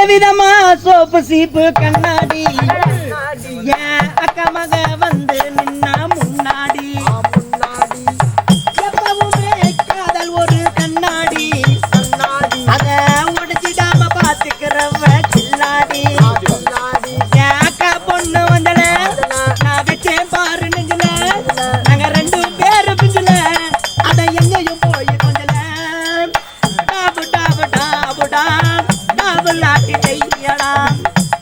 விதவிதமா சோப்பு சீப்பு கண்ணாடி ஏன் அக்கா மக வந்து நின்னா முன்னாடி எப்பவுமே காதல் ஒரு கண்ணாடி அத உடைச்சிடாம பாத்துக்கிறவ கில்லாடி ஏன் அக்கா பொண்ணு வந்தல நான் வச்சேன் பாரு நெஞ்சில நாங்க 2 பேரு பிஞ்சில அத எங்கேயும் போய் கொஞ்சல டாபு டாபு டாபு டாப் டாபு லாட்டி கையடா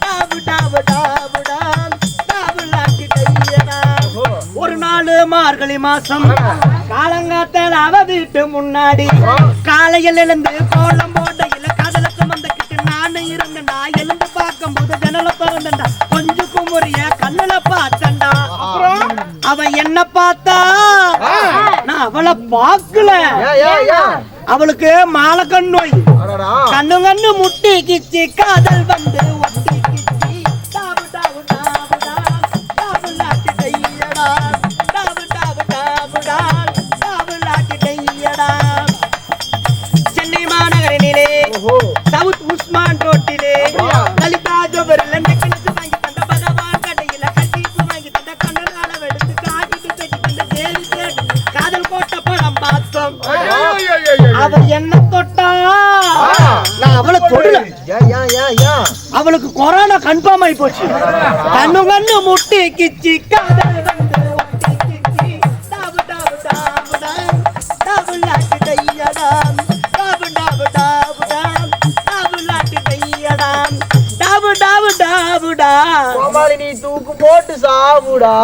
டாபு டாபு டாபு டாப் டாபு லாட்டி கையடா. ஒரு நாள் மார்கழி மாசம் காலங்காத்தால அவ வீட்டு முன்னாடி காலையில் எழுந்து கோலம் போட்டையில கதலத்து வந்துக்கிட்டு நானு இருந்தேன்டா. எழுந்து பார்க்கும் போது ஜனல திறந்தா கொஞ்சம் குமுறிய கண்ணுல பார்த்தண்டா. அவன் என்ன பார்த்தா நான் அவளை பார்க்கல. அவளுக்கு மாலக்கண் நோய் கண்ணு கண்ணு முட்டி கிச்சி காதல் வந்து ஒட்டி கிச்சி டாபு டாபு டாபு டாபு லாட்டி கையடா டாபு டாபு டாபு டாபு லாட்டி கையடா. சென்னை மாநகரினிலே சவுத் உஸ்மான் ரோட்டிலே லலிதா ஜோபர் லண்டன் கிணத்து வாங்கி தந்த பகவான் கடையில கட்டிப்பு வாங்கி தந்த கண்ணனால வெடுத்து காட்டிட்டு பெட்டி தந்த தேவி சேட் காதல் கோட்ட படம் பார்த்தோம். அவ என்ன தொட்டா நான் அவளை தொடல. அவளுக்கு கொரோனா கன்ஃபார்ம் ஆயி போச்சு. கண்ணு கண்ணு முட்டி கிச்சி காதல் வந்து ஒட்டி கிச்சி டாபு டாபு டாபு டாபு லாட்டி கையடா டாபு டாபு டாபு டாபு லாட்டி கையடா டாபு டாபு டாபு டா. நீ தூக்கு போட்டு சாவுடா.